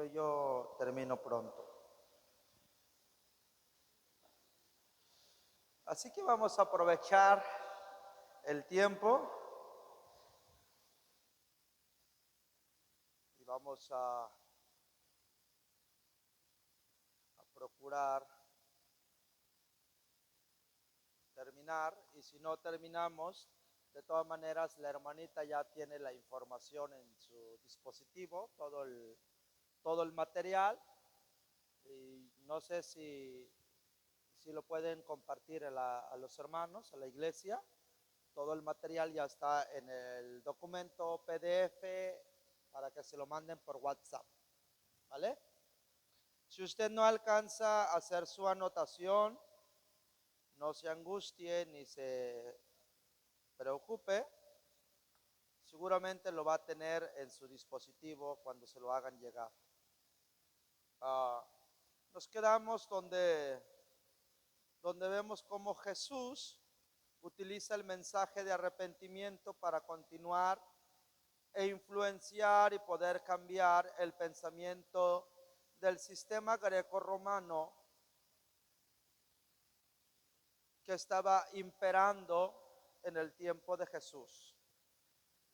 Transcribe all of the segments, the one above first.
pero yo termino pronto. Así que vamos a aprovechar el tiempo y vamos a procurar terminar, y si no terminamos, de todas maneras la hermanita ya tiene la información en su dispositivo, todo el material, y no sé si lo pueden compartir a los hermanos, a la iglesia. Todo el material ya está en el documento PDF para que se lo manden por WhatsApp, ¿vale? Si usted no alcanza a hacer su anotación, no se angustie ni se preocupe, seguramente lo va a tener en su dispositivo cuando se lo hagan llegar. Nos quedamos donde vemos cómo Jesús utiliza el mensaje de arrepentimiento para continuar e influenciar y poder cambiar el pensamiento del sistema greco-romano que estaba imperando en el tiempo de Jesús.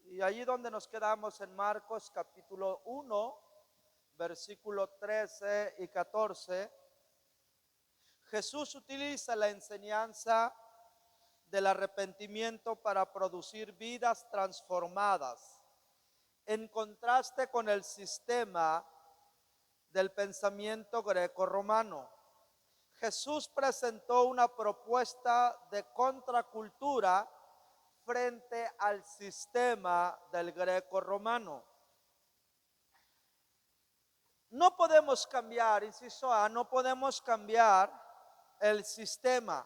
Y allí donde nos quedamos en Marcos capítulo 1, versículo 13 y 14, Jesús utiliza la enseñanza del arrepentimiento para producir vidas transformadas, en contraste con el sistema del pensamiento greco-romano. Jesús presentó una propuesta de contracultura frente al sistema del greco-romano. No podemos cambiar, inciso A, no podemos cambiar el sistema,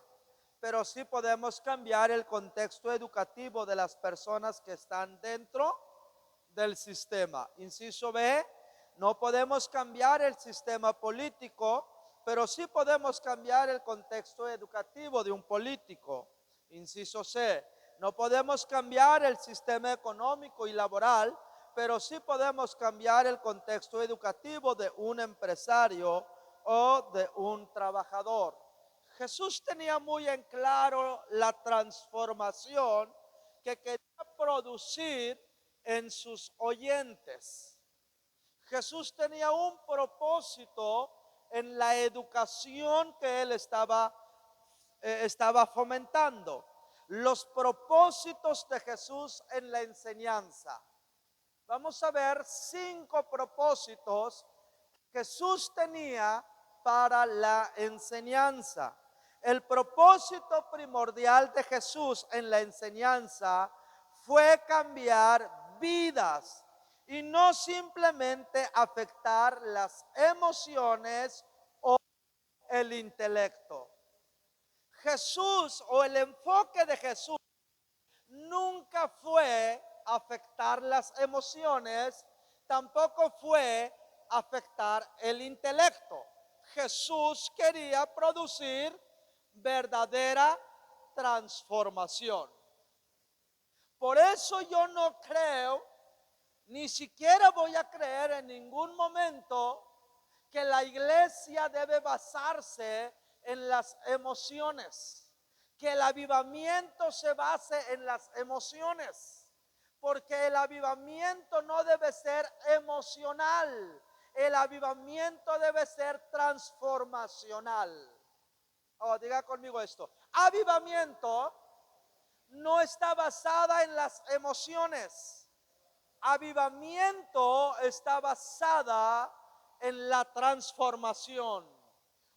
pero sí podemos cambiar el contexto educativo de las personas que están dentro del sistema. Inciso B, no podemos cambiar el sistema político, pero sí podemos cambiar el contexto educativo de un político. Inciso C, no podemos cambiar el sistema económico y laboral, pero sí podemos cambiar el contexto educativo de un empresario o de un trabajador. Jesús tenía muy en claro la transformación que quería producir en sus oyentes. Jesús tenía un propósito en la educación que él estaba fomentando. Los propósitos de Jesús en la enseñanza. Vamos a ver 5 propósitos que Jesús tenía para la enseñanza. El propósito primordial de Jesús en la enseñanza fue cambiar vidas y no simplemente afectar las emociones o el intelecto. Jesús, o el enfoque de Jesús, nunca fue afectar las emociones, tampoco fue afectar el intelecto. Jesús quería producir verdadera transformación. Por eso yo no creo, ni siquiera voy a creer en ningún momento que la iglesia debe basarse en las emociones, que el avivamiento se base en las emociones, porque el avivamiento no debe ser emocional, el avivamiento debe ser transformacional. Diga conmigo esto: avivamiento no está basada en las emociones, avivamiento está basada en la transformación.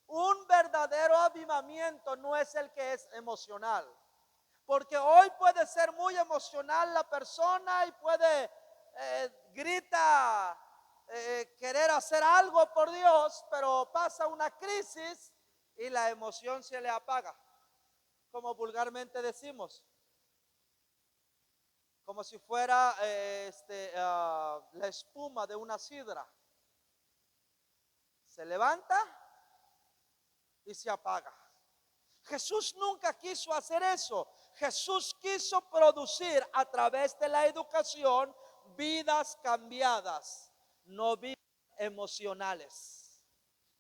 Un verdadero avivamiento no es el que es emocional, porque hoy puede ser muy emocional la persona y puede grita querer hacer algo por Dios, pero pasa una crisis y la emoción se le apaga, como vulgarmente decimos, como si fuera la espuma de una sidra. Se levanta y se apaga. Jesús nunca quiso hacer eso. Jesús quiso producir a través de la educación vidas cambiadas, no vidas emocionales.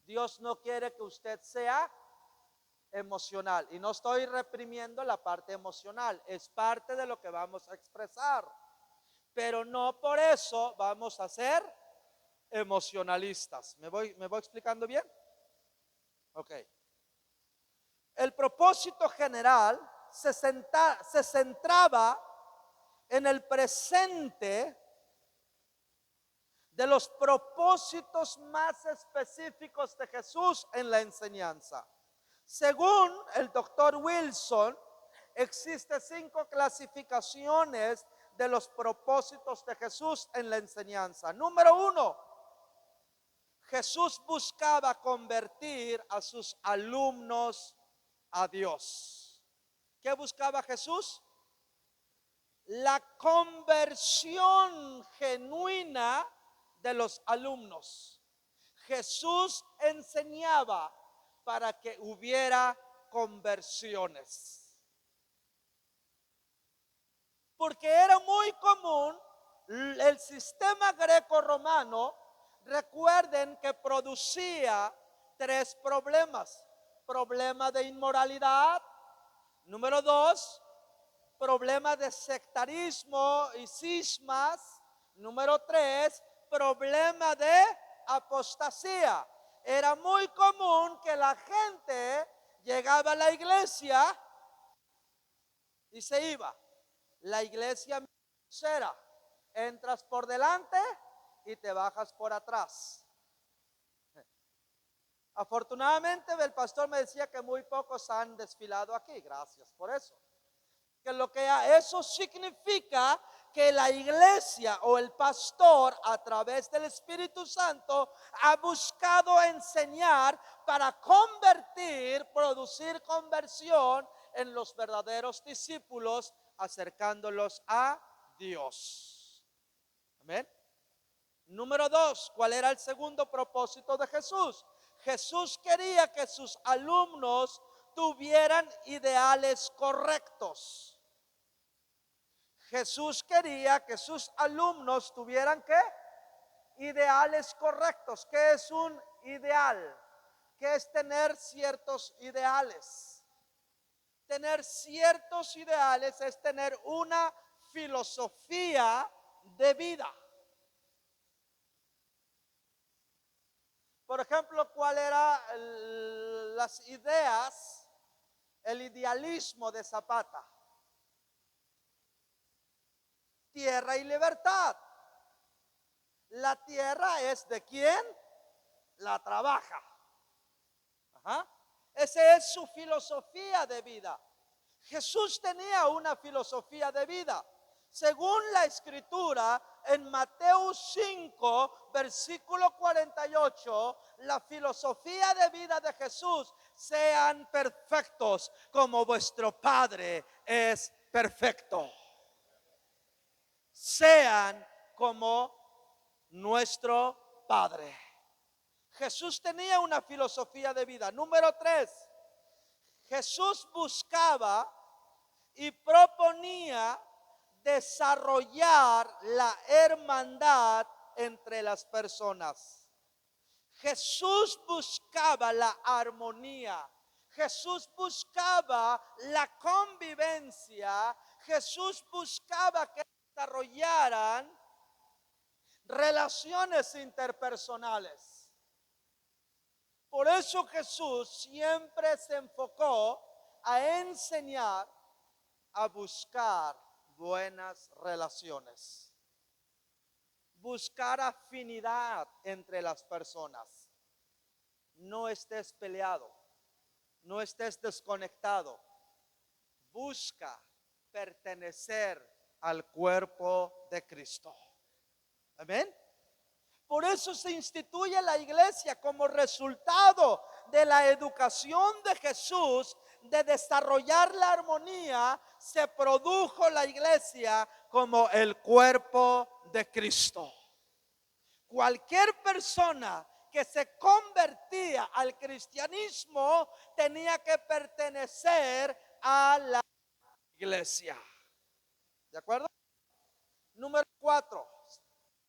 Dios no quiere que usted sea emocional. Y no estoy reprimiendo la parte emocional, es parte de lo que vamos a expresar. Pero no por eso vamos a ser emocionalistas. ¿Me voy explicando bien? Ok. El propósito general se centraba en el presente de los propósitos más específicos de Jesús en la enseñanza. Según el doctor Wilson, existen 5 clasificaciones de los propósitos de Jesús en la enseñanza. Número 1, Jesús buscaba convertir a sus alumnos a Dios. ¿Qué buscaba Jesús? La conversión genuina de los alumnos. Jesús enseñaba para que hubiera conversiones. Porque era muy común el sistema greco-romano, recuerden que producía 3 problemas. Problema de inmoralidad, número 2, problema de sectarismo y cismas, número 3, problema de apostasía. Era muy común que la gente llegaba a la iglesia y se iba. La iglesia será, entras por delante y te bajas por atrás. Afortunadamente el pastor me decía que muy pocos han desfilado aquí, gracias por eso. Que lo que eso significa que la iglesia o el pastor a través del Espíritu Santo ha buscado enseñar para convertir, producir conversión en los verdaderos discípulos, acercándolos a Dios. Amén. Número 2, ¿cuál era el segundo propósito de Jesús? Jesús quería que sus alumnos tuvieran ideales correctos. Jesús quería que sus alumnos tuvieran ¿qué? Ideales correctos. ¿Qué es un ideal? ¿Qué es tener ciertos ideales? Tener ciertos ideales es tener una filosofía de vida. Por ejemplo, ¿cuál era las ideas, el idealismo de Zapata? Tierra y libertad. La tierra es de quien la trabaja. Ajá. Esa es su filosofía de vida. Jesús tenía una filosofía de vida. Según la escritura, en Mateo 5, versículo 48, la filosofía de vida de Jesús: sean perfectos como vuestro Padre es perfecto. Sean como nuestro Padre. Jesús tenía una filosofía de vida. Número 3, Jesús buscaba y proponía desarrollar la hermandad entre las personas. Jesús buscaba la armonía. Jesús buscaba la convivencia. Jesús buscaba que desarrollaran relaciones interpersonales. Por eso Jesús siempre se enfocó a enseñar a buscar buenas relaciones, buscar afinidad entre las personas. No estés peleado, no estés desconectado. Busca pertenecer al cuerpo de Cristo. Amén. Por eso se instituye la iglesia como resultado de la educación de Jesús de desarrollar la armonía. Se produjo la iglesia como el cuerpo de Cristo. Cualquier persona que se convertía al cristianismo tenía que pertenecer a la iglesia. ¿De acuerdo? Número 4.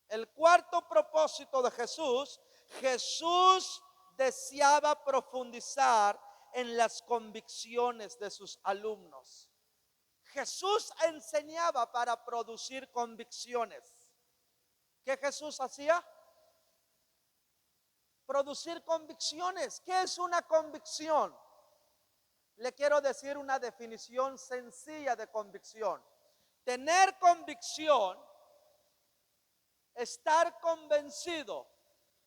El cuarto propósito de Jesús Jesús deseaba profundizar en las convicciones de sus alumnos. Jesús enseñaba para producir convicciones. ¿Qué Jesús hacía? Producir convicciones. ¿Qué es una convicción? Le quiero decir una definición sencilla de convicción. Tener convicción, estar convencido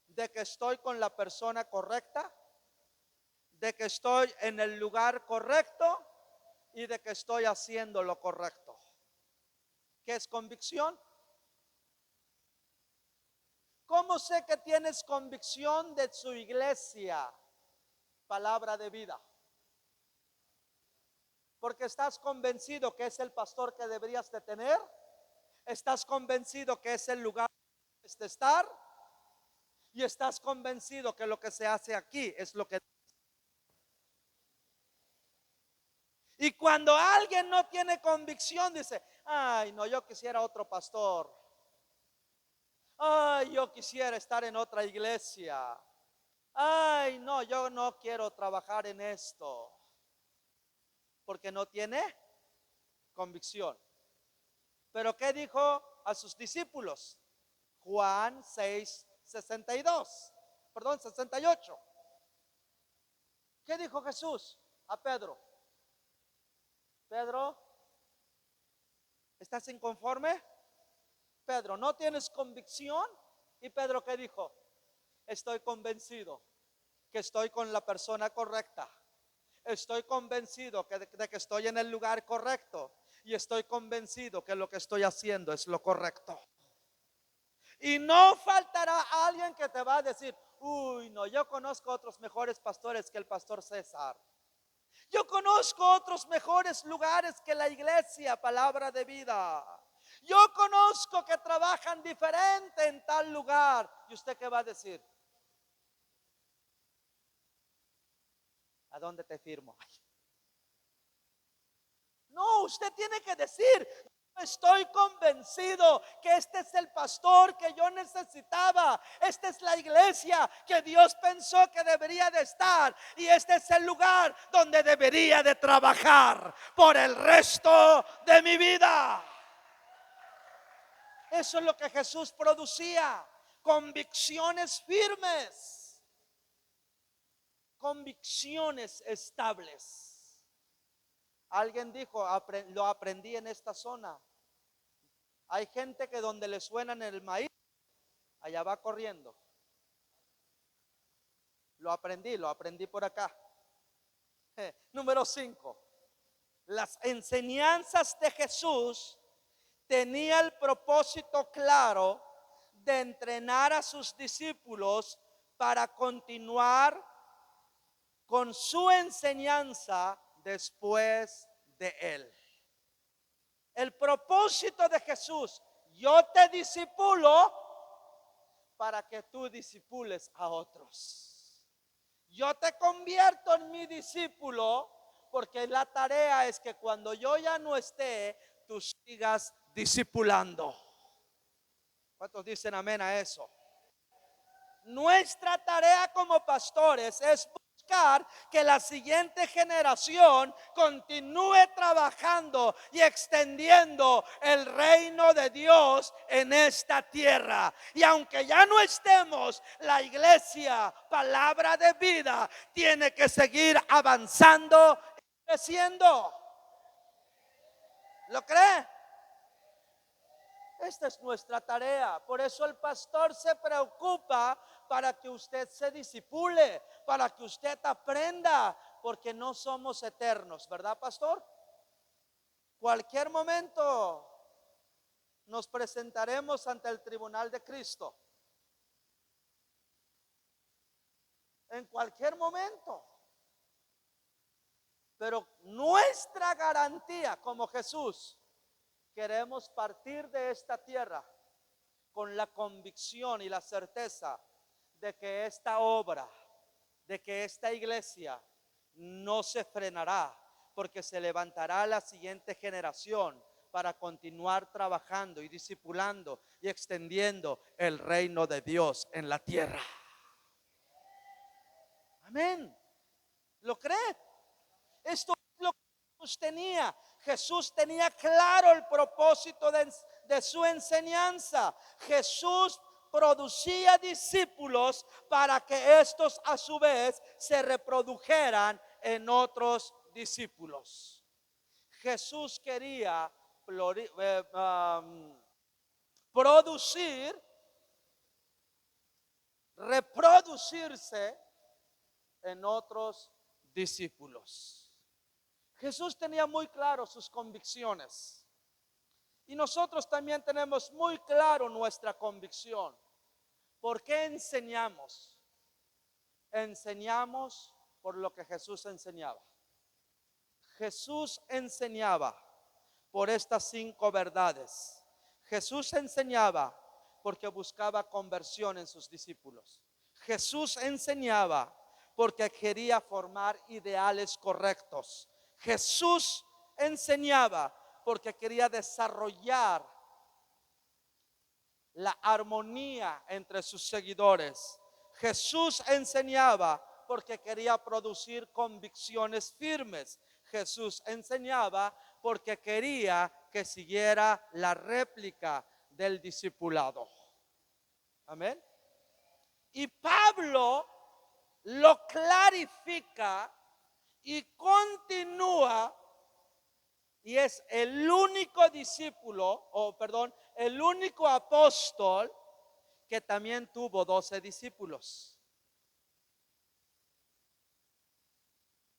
de que estoy con la persona correcta, de que estoy en el lugar correcto y de que estoy haciendo lo correcto. ¿Qué es convicción? ¿Cómo sé que tienes convicción de su iglesia? Palabra de vida. Porque estás convencido que es el pastor que deberías de tener. Estás convencido que es el lugar donde debes de estar. Y estás convencido que lo que se hace aquí es lo que... Y cuando alguien no tiene convicción, dice: ay, no, yo quisiera otro pastor. Ay, yo quisiera estar en otra iglesia. Ay, no, yo no quiero trabajar en esto. Porque no tiene convicción. Pero ¿qué dijo a sus discípulos? Juan 6:62. Perdón, 68. ¿Qué dijo Jesús a Pedro? Pedro, ¿estás inconforme? Pedro, ¿no tienes convicción? Y Pedro, ¿qué dijo? Estoy convencido que estoy con la persona correcta. Estoy convencido de que estoy en el lugar correcto. Y estoy convencido que lo que estoy haciendo es lo correcto. Y no faltará alguien que te va a decir: uy, no, yo conozco otros mejores pastores que el pastor César. Yo conozco otros mejores lugares que la iglesia, palabra de vida. Yo conozco que trabajan diferente en tal lugar. ¿Y usted qué va a decir? ¿A dónde te firmo? No, usted tiene que decir: estoy convencido que este es el pastor que yo necesitaba. Esta es la iglesia que Dios pensó que debería de estar. Y este es el lugar donde debería de trabajar por el resto de mi vida. Eso es lo que Jesús producía. Convicciones firmes. Convicciones estables. Alguien dijo: lo aprendí en esta zona. Hay gente que donde le suenan el maíz, allá va corriendo. Lo aprendí por acá. Número 5. Las enseñanzas de Jesús tenían el propósito claro de entrenar a sus discípulos para continuar con su enseñanza después de él. El propósito de Jesús: yo te discipulo para que tú discipules a otros. Yo te convierto en mi discípulo porque la tarea es que cuando yo ya no esté, tú sigas discipulando. ¿Cuántos dicen amén a eso? Nuestra tarea como pastores es buscar que la siguiente generación continúe trabajando y extendiendo el reino de Dios en esta tierra. Y aunque ya no estemos, la iglesia, palabra de vida, tiene que seguir avanzando y creciendo. ¿Lo cree? Esta es nuestra tarea. Por eso el pastor se preocupa para que usted se disipule, para que usted aprenda, porque no somos eternos, ¿verdad, pastor? Cualquier momento nos presentaremos ante el tribunal de Cristo. En cualquier momento. Pero nuestra garantía como Jesús: queremos partir de esta tierra con la convicción y la certeza de que esta obra, de que esta iglesia no se frenará, porque se levantará la siguiente generación para continuar trabajando y discipulando y extendiendo el reino de Dios en la tierra. Amén. ¿Lo cree? Esto es lo que Jesús tenía. Jesús tenía claro el propósito de su enseñanza. Jesús producía discípulos para que estos a su vez se reprodujeran en otros discípulos. Jesús quería producir, reproducirse en otros discípulos. Jesús tenía muy claro sus convicciones. Y nosotros también tenemos muy claro nuestra convicción. ¿Por qué enseñamos? Enseñamos por lo que Jesús enseñaba. Jesús enseñaba por estas 5 verdades. Jesús enseñaba porque buscaba conversión en sus discípulos. Jesús enseñaba porque quería formar ideales correctos. Jesús enseñaba porque quería desarrollar la armonía entre sus seguidores. Jesús enseñaba porque quería producir convicciones firmes. Jesús enseñaba porque quería que siguiera la réplica del discipulado. Amén. Y Pablo lo clarifica y continúa, y es el único discípulo, el único apóstol que también tuvo 12 discípulos.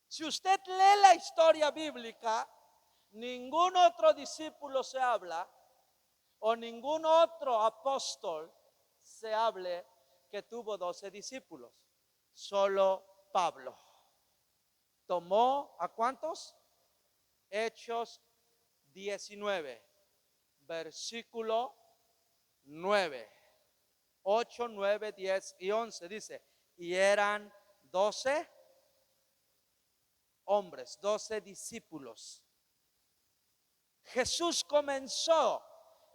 Si usted lee la historia bíblica, ningún otro discípulo se habla, o ningún otro apóstol se hable que tuvo 12 discípulos. Solo Pablo. ¿Tomó a cuántos? Hechos 19, versículo 9. 8, 9, 10 y 11 dice, y eran 12 hombres, 12 discípulos. Jesús comenzó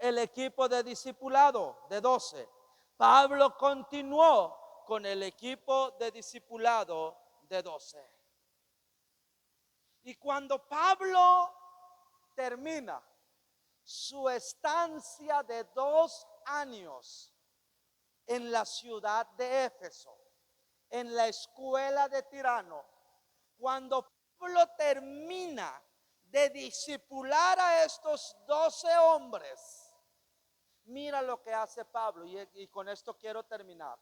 el equipo de discipulado de 12. Pablo continuó con el equipo de discipulado de 12. Y cuando Pablo termina su estancia de 2 años en la ciudad de Éfeso, en la escuela de Tirano, cuando Pablo termina de discipular a estos 12 hombres, mira lo que hace Pablo, y con esto quiero terminar.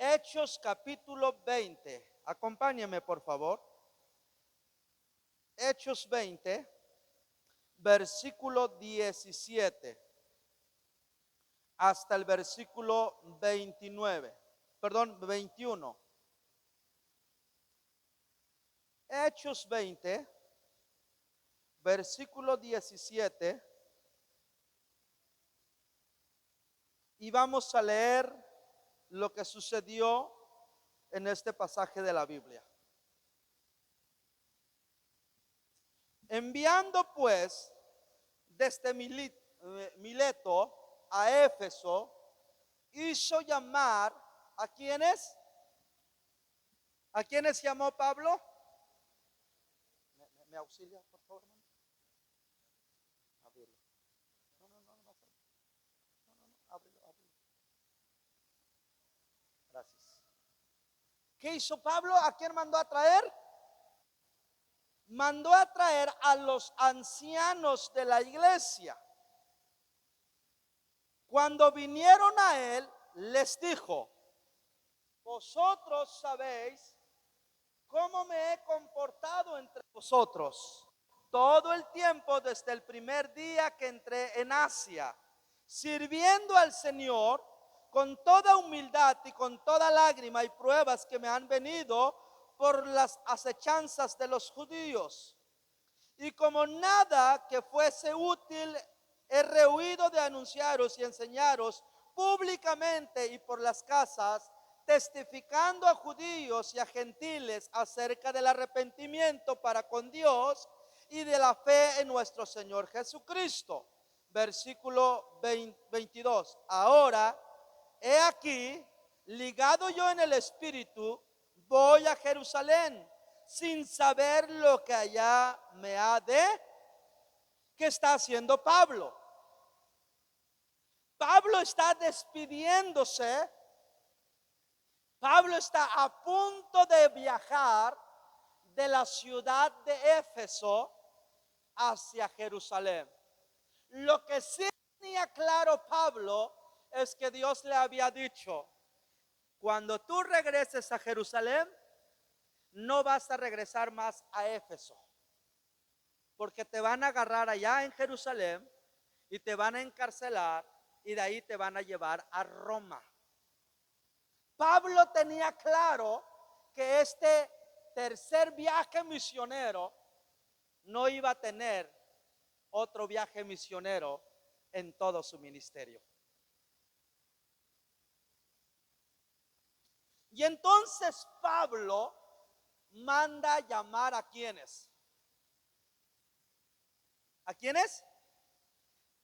Hechos capítulo 20, acompáñeme por favor. Hechos 20, versículo 17 hasta el versículo 21. Hechos 20, versículo 17, y vamos a leer lo que sucedió en este pasaje de la Biblia. Enviando pues desde Mileto a Éfeso, hizo llamar ¿a quiénes? ¿A quiénes llamó Pablo? ¿Me auxilia, por favor, hermano? Ábrelo. Ábrelo. Gracias. ¿Qué hizo Pablo? ¿A quién mandó a traer? Mandó a traer a los ancianos de la iglesia. Cuando vinieron a él, les dijo: vosotros sabéis cómo me he comportado entre vosotros todo el tiempo desde el primer día que entré en Asia, sirviendo al Señor con toda humildad y con toda lágrima y pruebas que me han venido por las acechanzas de los judíos. Y como nada que fuese útil he rehuido de anunciaros y enseñaros públicamente y por las casas, testificando a judíos y a gentiles acerca del arrepentimiento para con Dios y de la fe en nuestro Señor Jesucristo. Versículo 22. Ahora, he aquí, ligado yo en el espíritu, voy a Jerusalén sin saber lo que allá me ha de. ¿Qué está haciendo Pablo? Pablo está despidiéndose. Pablo está a punto de viajar de la ciudad de Éfeso hacia Jerusalén. Lo que sí tenía claro Pablo es que Dios le había dicho: cuando tú regreses a Jerusalén, no vas a regresar más a Éfeso, porque te van a agarrar allá en Jerusalén y te van a encarcelar y de ahí te van a llevar a Roma. Pablo tenía claro que este tercer viaje misionero no iba a tener otro viaje misionero en todo su ministerio. Y entonces Pablo manda llamar a quienes. ¿A quiénes?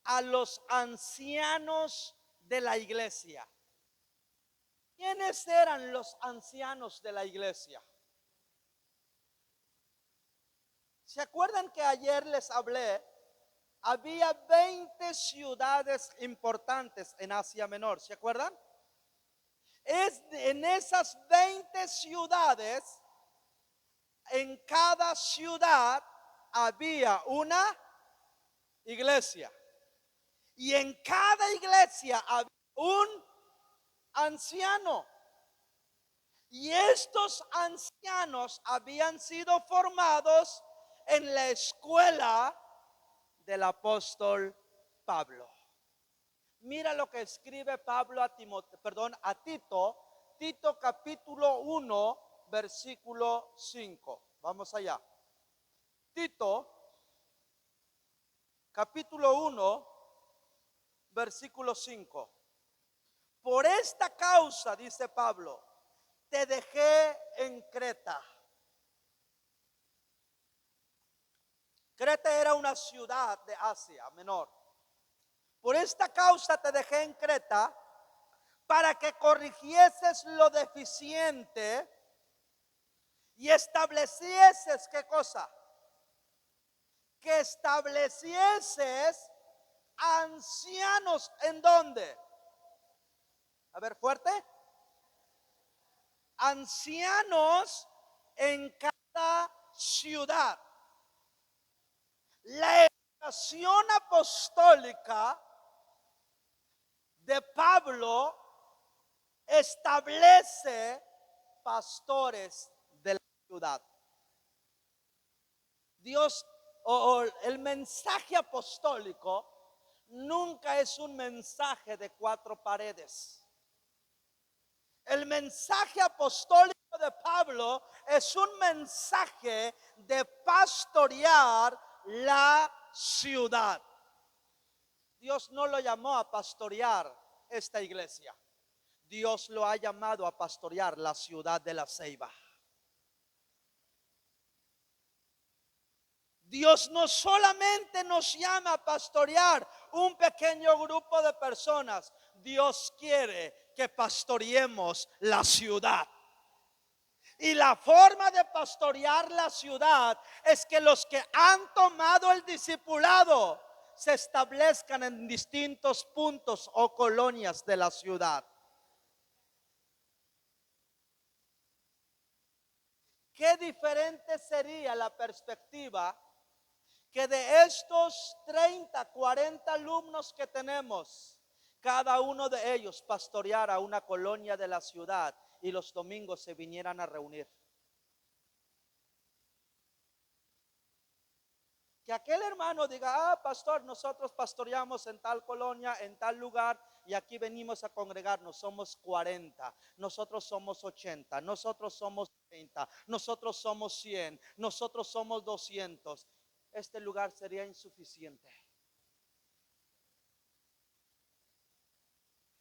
A los ancianos de la iglesia. ¿Quiénes eran los ancianos de la iglesia? ¿Se acuerdan que ayer les hablé? Había 20 ciudades importantes en Asia Menor, ¿se acuerdan? Es en esas 20 ciudades, en cada ciudad había una iglesia. Y en cada iglesia había un anciano. Y estos ancianos habían sido formados en la escuela del apóstol Pablo. Mira lo que escribe Pablo a Tito, Tito capítulo 1, versículo 5. Vamos allá. Tito capítulo 1, versículo 5. Por esta causa, dice Pablo, te dejé en Creta. Creta era una ciudad de Asia Menor. Por esta causa te dejé en Creta, para que corrigieses lo deficiente y establecieses, ¿qué cosa? Que establecieses ancianos, ¿en dónde? A ver, fuerte. Ancianos en cada ciudad. La educación apostólica de Pablo establece pastores de la ciudad. Dios o el mensaje apostólico nunca es un mensaje de cuatro paredes. El mensaje apostólico de Pablo es un mensaje de pastorear la ciudad. Dios no lo llamó a pastorear esta iglesia. Dios lo ha llamado a pastorear la ciudad de La Ceiba. Dios no solamente nos llama a pastorear un pequeño grupo de personas. Dios quiere que pastoreemos la ciudad. Y la forma de pastorear la ciudad es que los que han tomado el discipulado se establezcan en distintos puntos o colonias de la ciudad. Qué diferente sería la perspectiva que de estos 30, 40 alumnos que tenemos, cada uno de ellos pastoreara una colonia de la ciudad y los domingos se vinieran a reunir. Que aquel hermano diga: pastor, nosotros pastoreamos en tal colonia, en tal lugar, y aquí venimos a congregarnos, somos 40, nosotros somos 80, nosotros somos 30, nosotros somos 100, nosotros somos 200. Este lugar sería insuficiente.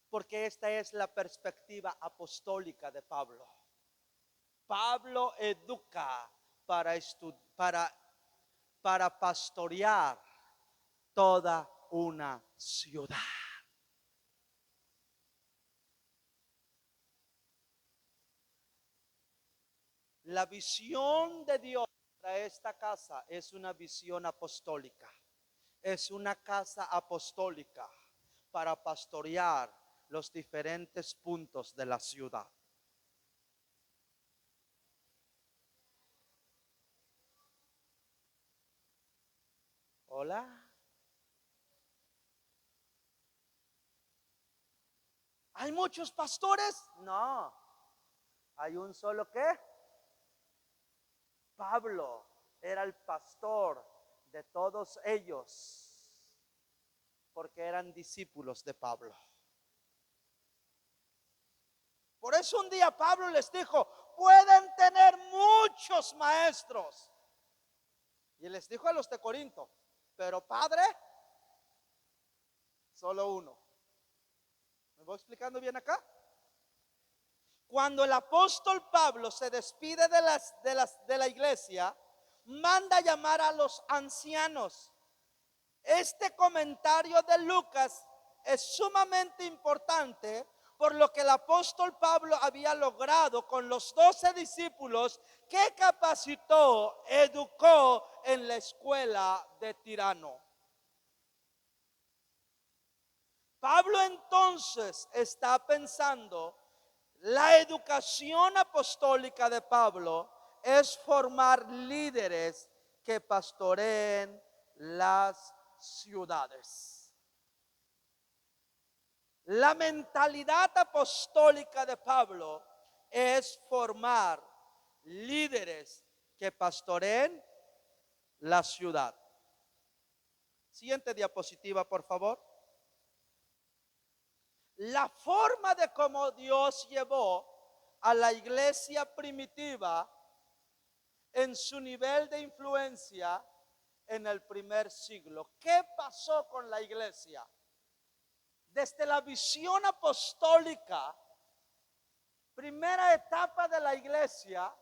Porque esta es la perspectiva apostólica de Pablo. Pablo educa para pastorear toda una ciudad. La visión de Dios para esta casa es una visión apostólica. Es una casa apostólica para pastorear los diferentes puntos de la ciudad. Hola. ¿Hay muchos pastores? No. Hay un solo ¿qué? Pablo era el pastor de todos ellos porque eran discípulos de Pablo. Por eso un día Pablo les dijo, pueden tener muchos maestros. Y les dijo a los de Corinto, pero Padre, solo uno. ¿Me voy explicando bien acá? Cuando el apóstol Pablo se despide de la iglesia, manda a llamar a los ancianos. Este comentario de Lucas es sumamente importante por lo que el apóstol Pablo había logrado con los 12 discípulos que capacitó, educó en la escuela de Tirano. Pablo entonces está pensando, la educación apostólica de Pablo es formar líderes que pastoreen las ciudades. La mentalidad apostólica de Pablo es formar líderes que pastoreen la ciudad. Siguiente diapositiva, por favor. La forma de cómo Dios llevó a la iglesia primitiva en su nivel de influencia en el primer siglo. ¿Qué pasó con la iglesia? Desde la visión apostólica, primera etapa de la iglesia,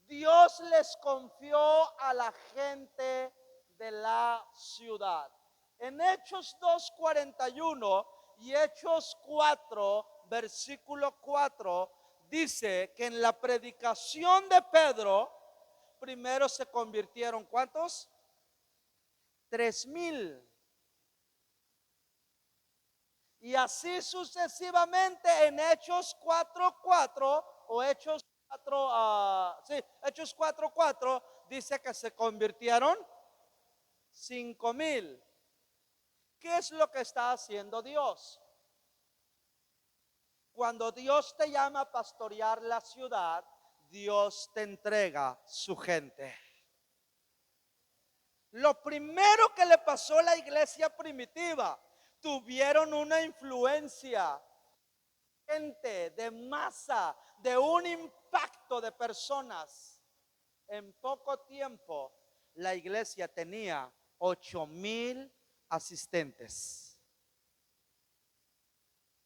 Dios les confió a la gente de la ciudad. En Hechos 2:41 y Hechos 4, versículo 4, dice que en la predicación de Pedro, primero se convirtieron, ¿cuántos? 3,000. Y así sucesivamente en Hechos 4:4 o Hechos 4:4 dice que se convirtieron 5,000. ¿Qué es lo que está haciendo Dios? Cuando Dios te llama a pastorear la ciudad, Dios te entrega su gente. Lo primero que le pasó a la iglesia primitiva, tuvieron una influencia, gente de masa, de un impacto de personas. En poco tiempo, la iglesia tenía 8,000 asistentes.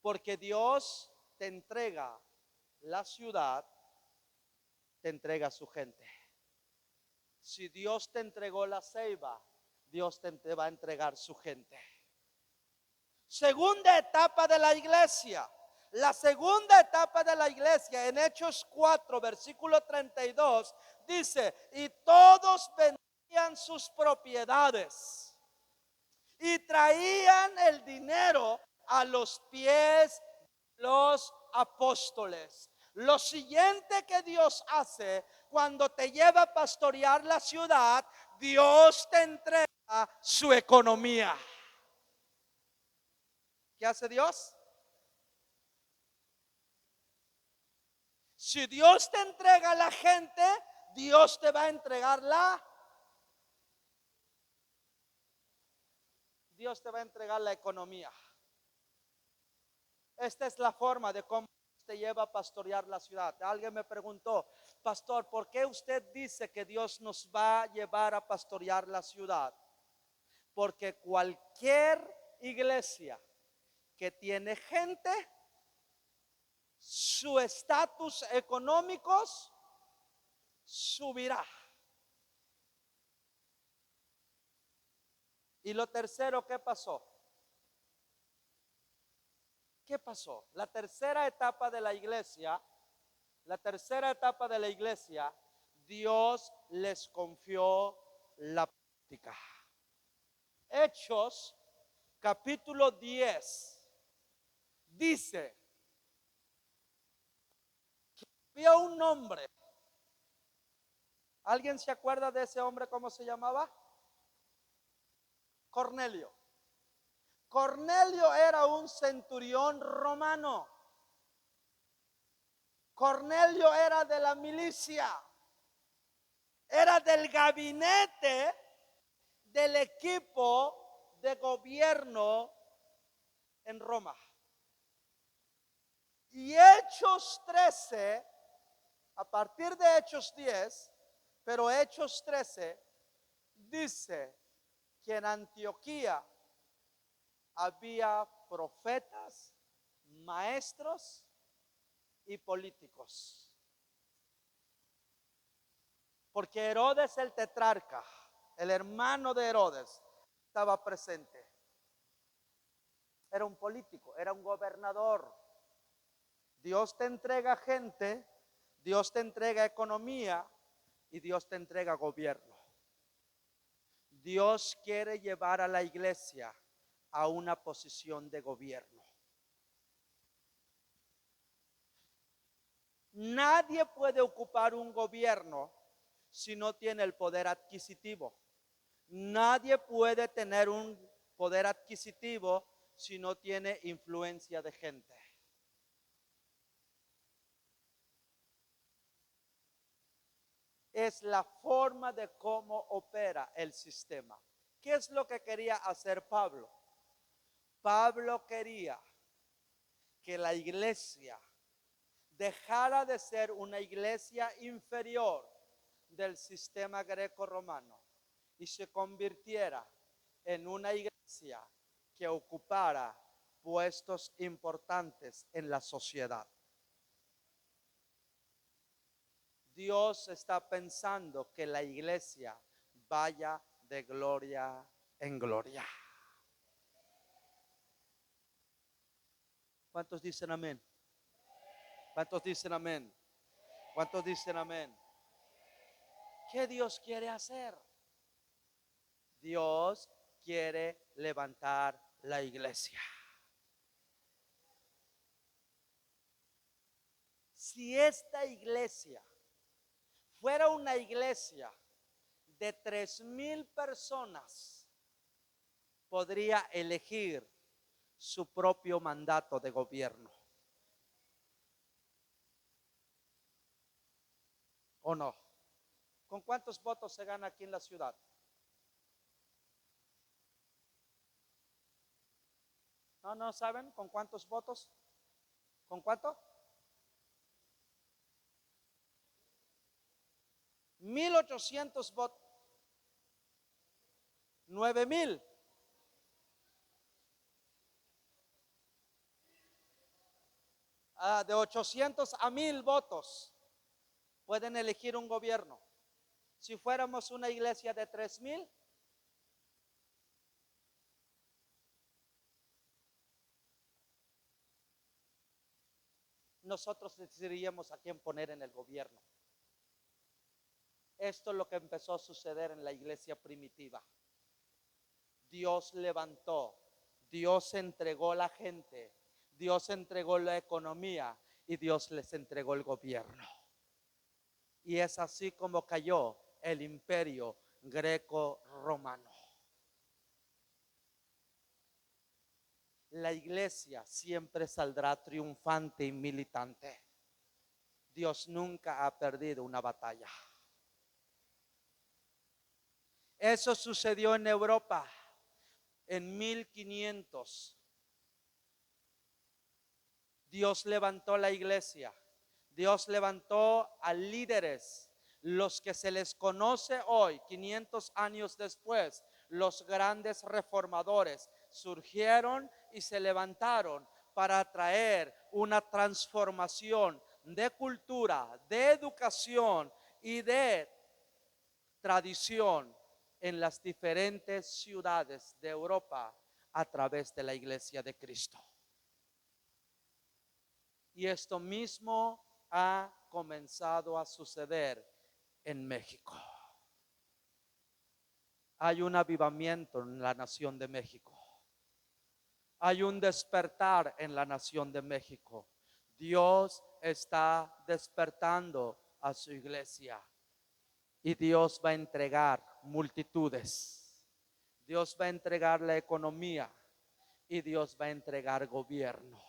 Porque Dios te entrega la ciudad, te entrega su gente. Si Dios te entregó la ceiba, Dios te va a entregar su gente. Segunda etapa de la iglesia. La segunda etapa de la iglesia en Hechos 4, versículo 32, dice, y todos vendían sus propiedades y traían el dinero a los pies de los apóstoles. Lo siguiente que Dios hace cuando te lleva a pastorear la ciudad, Dios te entrega su economía. ¿Qué hace Dios? Si Dios te entrega a la gente, Dios te va a entregar Dios te va a entregar la economía. Esta es la forma de cómo te lleva a pastorear la ciudad. Alguien me preguntó, pastor, ¿por qué usted dice que Dios nos va a llevar a pastorear la ciudad? Porque cualquier iglesia que tiene gente, su estatus económico subirá. Y lo tercero, ¿qué pasó? ¿Qué pasó? La tercera etapa de la iglesia, la tercera etapa de la iglesia, Dios les confió la política. Hechos capítulo 10 dice que había un hombre. ¿Alguien se acuerda de ese hombre? ¿Cómo se llamaba? Cornelio. Cornelio era un centurión romano. Cornelio era de la milicia. Era del gabinete del equipo de gobierno en Roma. Y Hechos 13, a partir de Hechos 10, pero Hechos 13 dice que en Antioquía había profetas, maestros y políticos. Porque Herodes el tetrarca, el hermano de Herodes, estaba presente. Era un político, era un gobernador. Dios te entrega gente, Dios te entrega economía y Dios te entrega gobierno. Dios quiere llevar a la iglesia a una posición de gobierno. Nadie puede ocupar un gobierno si no tiene el poder adquisitivo. Nadie puede tener un poder adquisitivo si no tiene influencia de gente. Es la forma de cómo opera el sistema. ¿Qué es lo que quería hacer Pablo? Pablo quería que la iglesia dejara de ser una iglesia inferior del sistema greco-romano y se convirtiera en una iglesia que ocupara puestos importantes en la sociedad. Dios está pensando que la iglesia vaya de gloria en gloria. ¿Cuántos dicen amén? ¿Cuántos dicen amén? ¿Cuántos dicen amén? ¿Qué Dios quiere hacer? Dios quiere levantar la iglesia. Si esta iglesia fuera una iglesia de 3,000 personas, podría elegir su propio mandato de gobierno. ¿O no? ¿Con cuántos votos se gana aquí en la ciudad? ¿No saben con cuántos votos? ¿Con cuánto? 1,800 votos. 9,000. De 800 a 1,000 votos pueden elegir un gobierno. Si fuéramos una iglesia de 3,000, nosotros decidiríamos a quién poner en el gobierno. Esto es lo que empezó a suceder en la iglesia primitiva. Dios levantó, Dios entregó la gente, Dios entregó la economía y Dios les entregó el gobierno. Y es así como cayó el imperio greco-romano. La iglesia siempre saldrá triunfante y militante. Dios nunca ha perdido una batalla. Eso sucedió en Europa en 1500. Dios levantó la iglesia. Dios levantó a líderes, los que se les conoce hoy, 500 años después, los grandes reformadores, surgieron y se levantaron para traer una transformación de cultura, de educación y de tradición en las diferentes ciudades de Europa a través de la iglesia de Cristo. Y esto mismo ha comenzado a suceder en México. Hay un avivamiento en la nación de México. Hay un despertar en la nación de México. Dios está despertando a su iglesia y Dios va a entregar multitudes. Dios va a entregar la economía y Dios va a entregar gobierno.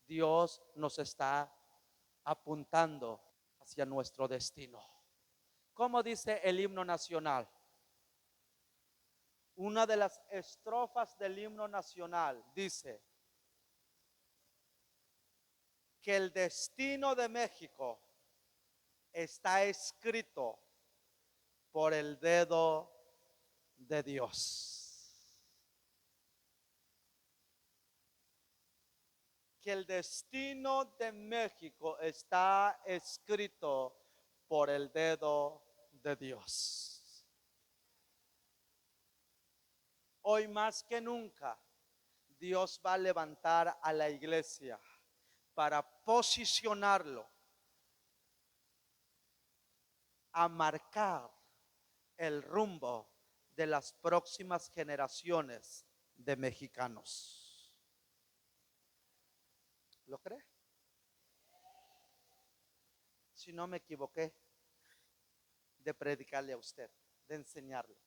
Dios nos está apuntando hacia nuestro destino. ¿Cómo dice el himno nacional? Una de las estrofas del himno nacional dice que el destino de México está escrito por el dedo de Dios. Que el destino de México está escrito por el dedo de Dios. Hoy más que nunca, Dios va a levantar a la iglesia para posicionarlo a marcar el rumbo de las próximas generaciones de mexicanos. ¿Lo cree? Si no me equivoqué de predicarle a usted, de enseñarle.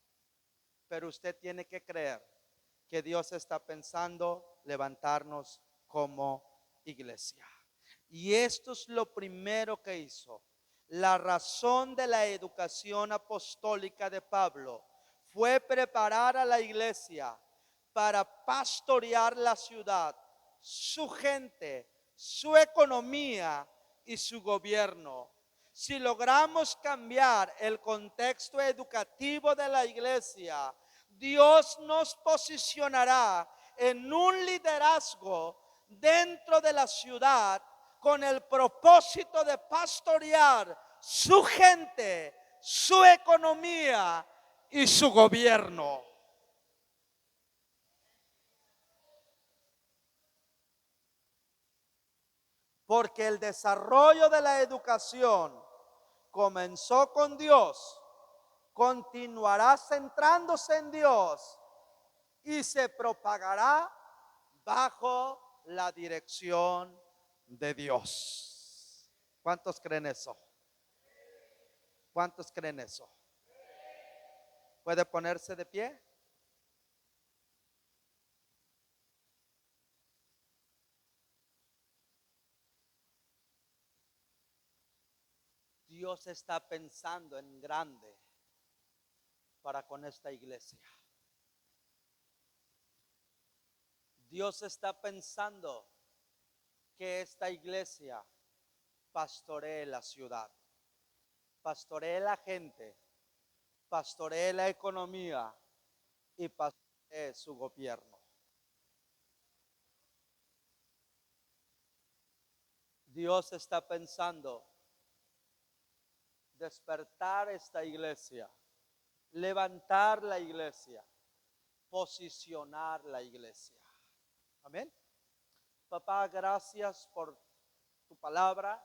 Pero usted tiene que creer que Dios está pensando levantarnos como iglesia. Y esto es lo primero que hizo. La razón de la educación apostólica de Pablo fue preparar a la iglesia para pastorear la ciudad, su gente, su economía y su gobierno. Si logramos cambiar el contexto educativo de la iglesia, Dios nos posicionará en un liderazgo dentro de la ciudad con el propósito de pastorear su gente, su economía y su gobierno. Porque el desarrollo de la educación comenzó con Dios, continuará centrándose en Dios y se propagará bajo la dirección de Dios. ¿Cuántos creen eso? ¿Cuántos creen eso? ¿Puede ponerse de pie? Dios está pensando en grande para con esta iglesia. Dios está pensando que esta iglesia pastoree la ciudad, pastoree la gente, pastoree la economía y pastoree su gobierno. Dios está pensando despertar esta iglesia, levantar la iglesia, posicionar la iglesia. Amén. Papá, gracias por tu palabra.